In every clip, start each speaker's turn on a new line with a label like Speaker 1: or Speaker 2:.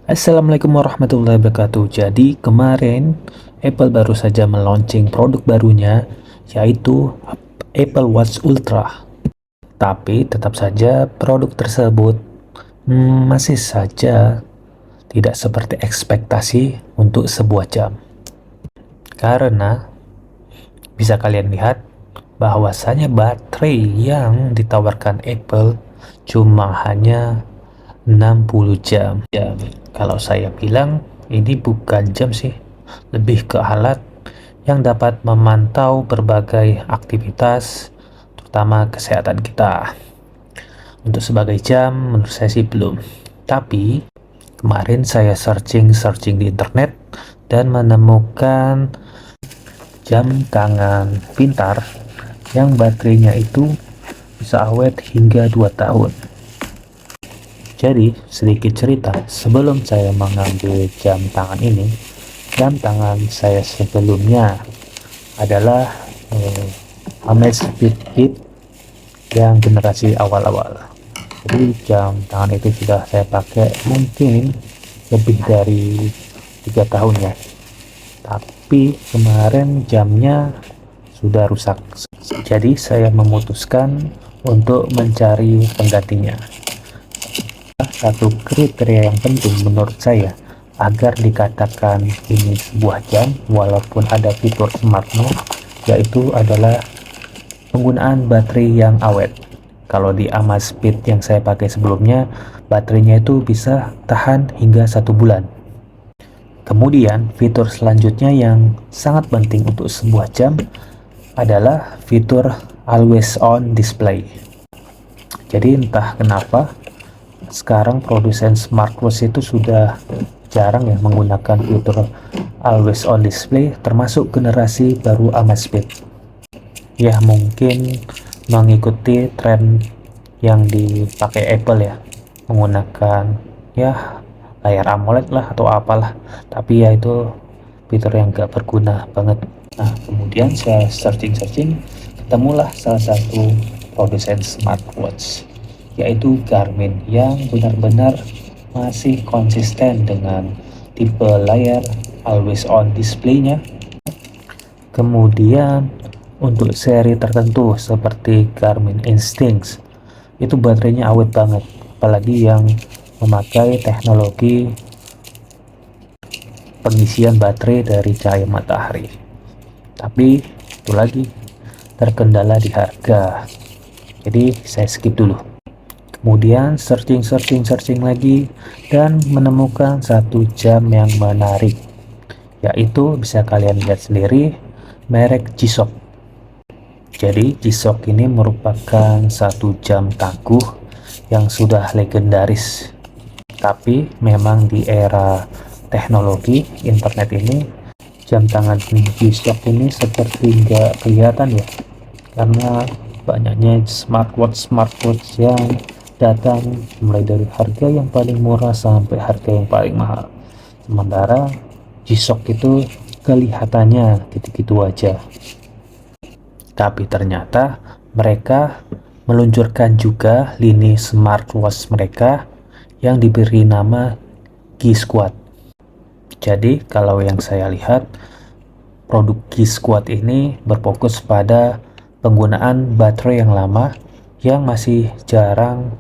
Speaker 1: Assalamualaikum warahmatullahi wabarakatuh. Jadi kemarin Apple baru saja meluncing produk barunya, yaitu Apple Watch Ultra. Tapi tetap saja produk tersebut masih saja tidak seperti ekspektasi untuk sebuah jam. Karena bisa kalian lihat bahwasanya baterai yang ditawarkan Apple cuma hanya 60 jam. Kalau saya bilang ini bukan jam sih, lebih ke alat yang dapat memantau berbagai aktivitas, terutama kesehatan kita. Untuk sebagai jam, menurut saya sih belum. Tapi kemarin saya searching di internet dan menemukan jam tangan pintar yang baterainya itu bisa awet hingga 2 tahun. Jadi, sedikit cerita, sebelum saya mengambil jam tangan ini, jam tangan saya sebelumnya adalah Amazfit Hit yang generasi awal-awal. Jadi, jam tangan itu sudah saya pakai mungkin lebih dari 3 tahun ya. Tapi kemarin jamnya sudah rusak. Jadi, saya memutuskan untuk mencari penggantinya. Satu kriteria yang penting menurut saya agar dikatakan ini sebuah jam walaupun ada fitur smart mode, yaitu adalah penggunaan baterai yang awet. Kalau di Amazfit yang saya pakai sebelumnya, baterainya itu bisa tahan hingga 1 bulan. Kemudian fitur selanjutnya yang sangat penting untuk sebuah jam adalah fitur always on display. Jadi entah kenapa sekarang produsen smartwatch itu sudah jarang ya menggunakan fitur always on display, termasuk generasi baru Amazfit. Ya mungkin mengikuti tren yang dipakai Apple ya, menggunakan ya layar AMOLED lah atau apalah, tapi ya itu fitur yang gak berguna banget. Nah kemudian saya searching ketemulah salah satu produsen smartwatch, yaitu Garmin, yang benar-benar masih konsisten dengan tipe layar always on display-nya. Kemudian untuk seri tertentu seperti Garmin Instinct itu baterainya awet banget, apalagi yang memakai teknologi pengisian baterai dari cahaya matahari. Tapi itu lagi terkendala di harga, jadi saya skip dulu. Kemudian searching lagi dan menemukan satu jam yang menarik, yaitu bisa kalian lihat sendiri, merek G-Shock. Jadi G-Shock ini merupakan satu jam tangguh yang sudah legendaris. Tapi memang di era teknologi internet ini, jam tangan G-Shock ini seperti nggak kelihatan ya, karena banyaknya smartwatch yang datang mulai dari harga yang paling murah sampai harga yang paling mahal. Sementara G-Shock itu kelihatannya gitu-gitu aja. Tapi ternyata mereka meluncurkan juga lini smartwatch mereka yang diberi nama G-Squad. Jadi kalau yang saya lihat, produk G-Squad ini berfokus pada penggunaan baterai yang lama yang masih jarang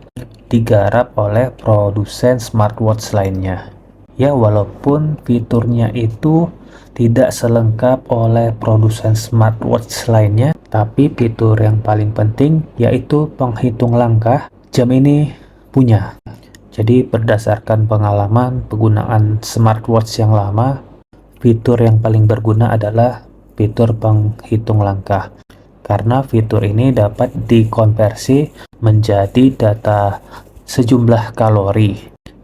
Speaker 1: digarap oleh produsen smartwatch lainnya. Ya walaupun fiturnya itu tidak selengkap oleh produsen smartwatch lainnya, tapi fitur yang paling penting yaitu penghitung langkah jam ini punya. Jadi berdasarkan pengalaman penggunaan smartwatch yang lama, fitur yang paling berguna adalah fitur penghitung langkah. Karena fitur ini dapat dikonversi menjadi data sejumlah kalori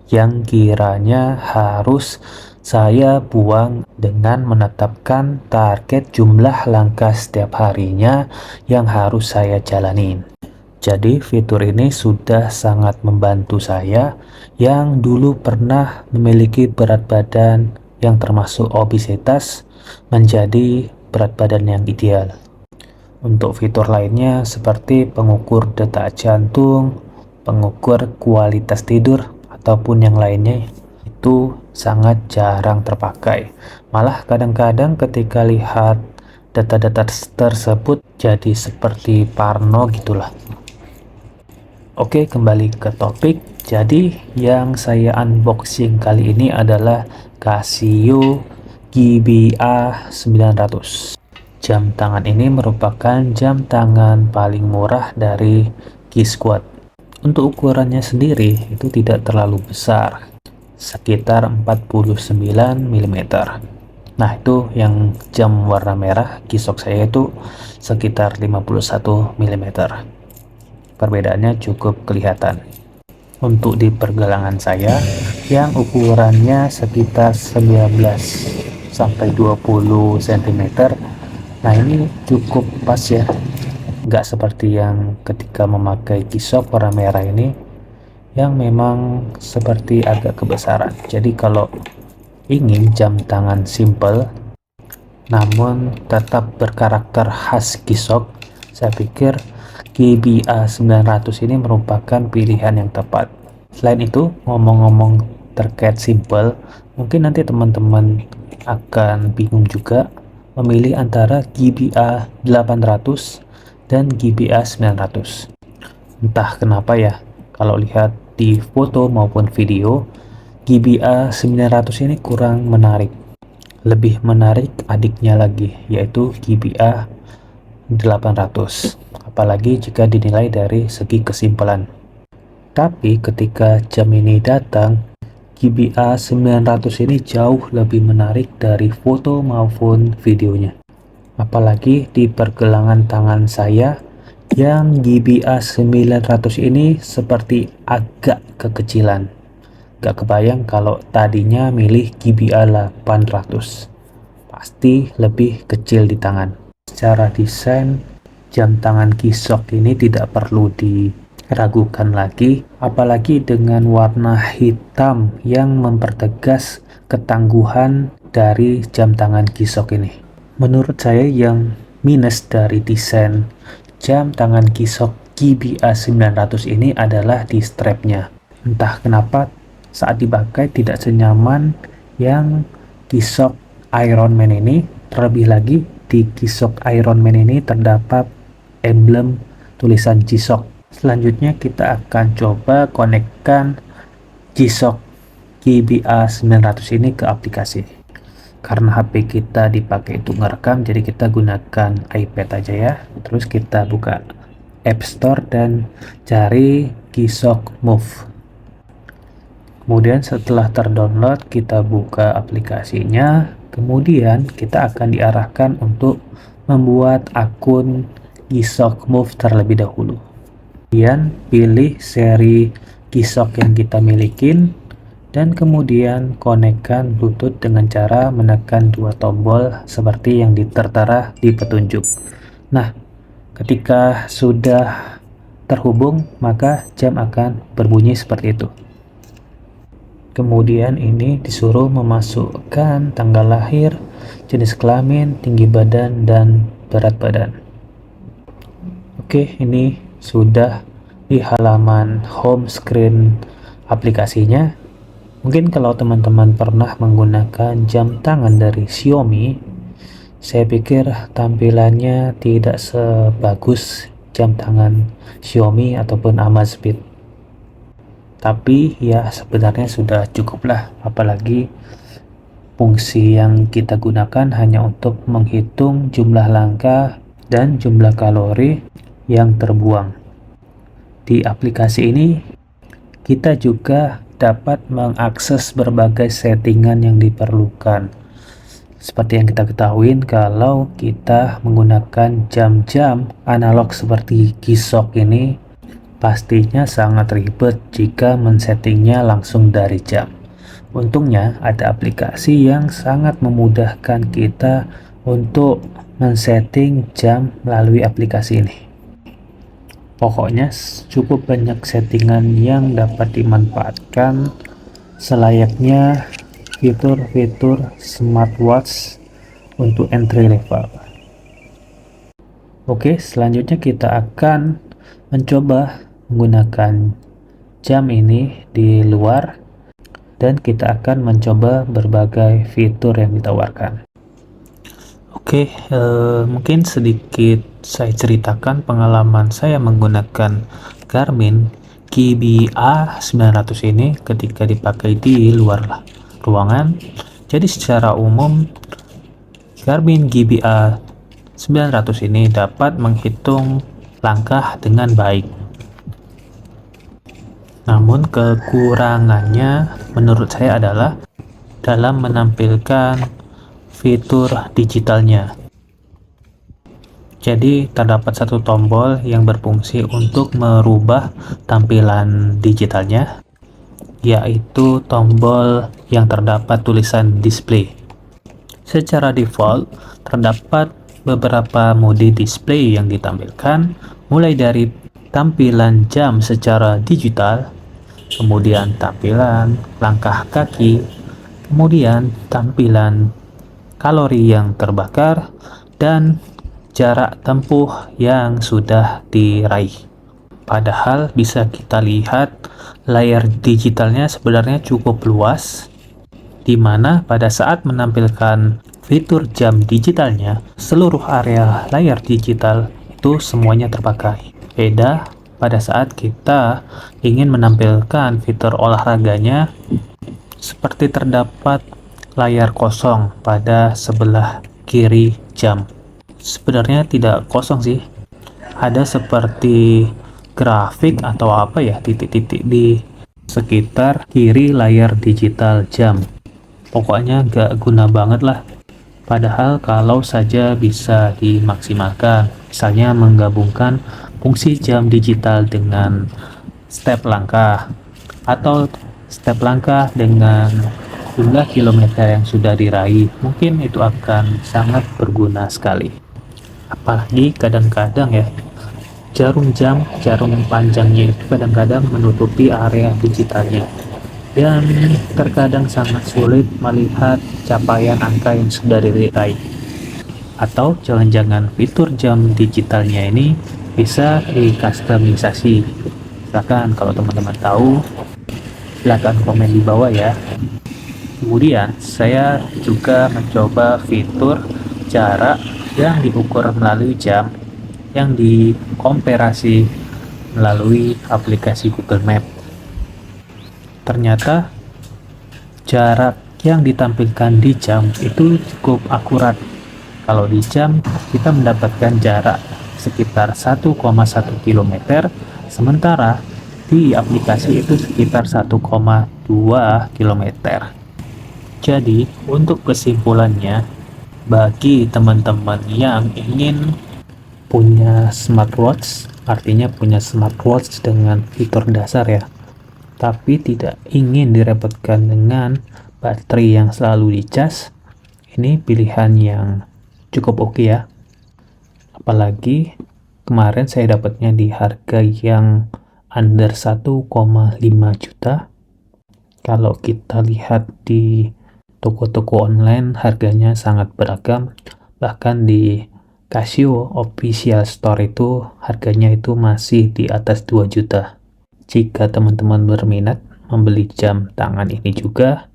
Speaker 1: yang kiranya harus saya buang dengan menetapkan target jumlah langkah setiap harinya yang harus saya jalanin. Jadi fitur ini sudah sangat membantu saya yang dulu pernah memiliki berat badan yang termasuk obesitas menjadi berat badan yang ideal. Untuk fitur lainnya seperti pengukur detak jantung, pengukur kualitas tidur, ataupun yang lainnya, itu sangat jarang terpakai. Malah kadang-kadang ketika lihat data-data tersebut jadi seperti parno gitulah. Oke, kembali ke topik. Jadi yang saya unboxing kali ini adalah Casio GBA 900. Jam tangan ini merupakan jam tangan paling murah dari G-Squad. Untuk ukurannya sendiri itu tidak terlalu besar, sekitar 49 mm. Nah, itu yang jam warna merah G-Shock saya itu sekitar 51 mm. Perbedaannya cukup kelihatan. Untuk di pergelangan saya yang ukurannya sekitar 19 sampai 20 cm. Nah, ini cukup pas ya, nggak seperti yang ketika memakai G-Shock warna merah ini yang memang seperti agak kebesaran. Jadi kalau ingin jam tangan simple namun tetap berkarakter khas G-Shock, saya pikir GBA 900 ini merupakan pilihan yang tepat. Selain itu, ngomong-ngomong terkait simple, mungkin nanti teman-teman akan bingung juga memilih antara GBA 800 dan GBA 900. Entah kenapa ya, kalau lihat di foto maupun video, GBA 900 ini kurang menarik. Lebih menarik adiknya lagi, yaitu GBA 800. Apalagi jika dinilai dari segi kesimpulan. Tapi ketika jam ini datang, GBA 900 ini jauh lebih menarik dari foto maupun videonya. Apalagi di pergelangan tangan saya yang GBA 900 ini seperti agak kekecilan. Gak kebayang kalau tadinya milih GBA 800. Pasti lebih kecil di tangan. Secara desain, jam tangan G-Shock ini tidak perlu diragukan lagi, apalagi dengan warna hitam yang mempertegas ketangguhan dari jam tangan G-Shock ini. Menurut saya yang minus dari desain jam tangan G-Shock GBA 900 ini adalah di strapnya. Entah kenapa saat dipakai tidak senyaman yang G-Shock Iron Man ini. Terlebih lagi di G-Shock Iron Man ini terdapat emblem tulisan G-Shock. Selanjutnya kita akan coba konekkan G-Shock GBA 900 ini ke aplikasi. Karena HP kita dipakai untuk ngerekam, jadi kita gunakan iPad aja ya. Terus kita buka App Store dan cari G-Shock Move. Kemudian setelah terdownload, kita buka aplikasinya. Kemudian kita akan diarahkan untuk membuat akun G-Shock Move terlebih dahulu. Kemudian pilih seri G-Shock yang kita milikin, dan kemudian konekkan Bluetooth dengan cara menekan dua tombol seperti yang tertera di petunjuk. Nah, ketika sudah terhubung, maka jam akan berbunyi seperti itu. Kemudian ini disuruh memasukkan tanggal lahir, jenis kelamin, tinggi badan, dan berat badan. Oke, ini sudah di halaman home screen aplikasinya. Mungkin kalau teman-teman pernah menggunakan jam tangan dari Xiaomi, saya pikir tampilannya tidak sebagus jam tangan Xiaomi ataupun Amazfit. Tapi ya sebenarnya sudah cukup lah, apalagi fungsi yang kita gunakan hanya untuk menghitung jumlah langkah dan jumlah kalori yang terbuang. Di aplikasi ini kita juga dapat mengakses berbagai settingan yang diperlukan. Seperti yang kita ketahui, kalau kita menggunakan jam-jam analog seperti G-Shock ini, pastinya sangat ribet jika men-settingnya langsung dari jam. Untungnya ada aplikasi yang sangat memudahkan kita untuk men-setting jam melalui aplikasi ini. Pokoknya cukup banyak settingan yang dapat dimanfaatkan selayaknya fitur-fitur smartwatch untuk entry level. Oke, selanjutnya kita akan mencoba menggunakan jam ini di luar dan kita akan mencoba berbagai fitur yang ditawarkan. Oke, mungkin sedikit saya ceritakan pengalaman saya menggunakan Garmin GBA 900 ini ketika dipakai di luar ruangan. Jadi secara umum Garmin GBA 900 ini dapat menghitung langkah dengan baik. Namun kekurangannya menurut saya adalah dalam menampilkan fitur digitalnya. Jadi terdapat satu tombol yang berfungsi untuk merubah tampilan digitalnya, yaitu tombol yang terdapat tulisan display. Secara default terdapat beberapa mode display yang ditampilkan, mulai dari tampilan jam secara digital, kemudian tampilan langkah kaki, kemudian tampilan kalori yang terbakar, dan jarak tempuh yang sudah diraih. Padahal bisa kita lihat layar digitalnya sebenarnya cukup luas, di mana pada saat menampilkan fitur jam digitalnya, seluruh area layar digital itu semuanya terpakai. Beda pada saat kita ingin menampilkan fitur olahraganya, seperti terdapat layar kosong pada sebelah kiri jam. Sebenarnya tidak kosong sih, ada seperti grafik atau apa ya, titik-titik di sekitar kiri layar digital jam. Pokoknya gak guna banget lah. Padahal kalau saja bisa dimaksimalkan, misalnya menggabungkan fungsi jam digital dengan step langkah, atau step langkah dengan jumlah kilometer yang sudah diraih, mungkin itu akan sangat berguna sekali. Apalagi kadang-kadang ya, jarum panjangnya itu kadang-kadang menutupi area digitalnya, dan terkadang sangat sulit melihat capaian angka yang sudah diraih. Atau jangan-jangan fitur jam digitalnya ini bisa dikustomisasi. Silakan kalau teman-teman tahu, silakan komen di bawah ya. Kemudian saya juga mencoba fitur jarak yang diukur melalui jam yang dikomparasi melalui aplikasi Google Map. Ternyata jarak yang ditampilkan di jam itu cukup akurat. Kalau di jam kita mendapatkan jarak sekitar 1,1 km, sementara di aplikasi itu sekitar 1,2 km. Jadi untuk kesimpulannya, bagi teman-teman yang ingin punya smartwatch, artinya punya smartwatch dengan fitur dasar ya, tapi tidak ingin direpotkan dengan baterai yang selalu dicas, ini pilihan yang cukup oke ya. Apalagi kemarin saya dapatnya di harga yang under 1,5 juta. Kalau kita lihat di toko-toko online harganya sangat beragam, bahkan di Casio Official Store itu harganya itu masih di atas 2 juta. Jika teman-teman berminat membeli jam tangan ini juga,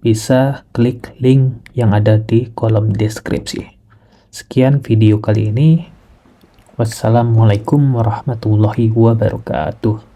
Speaker 1: bisa klik link yang ada di kolom deskripsi. Sekian video kali ini. Wassalamualaikum warahmatullahi wabarakatuh.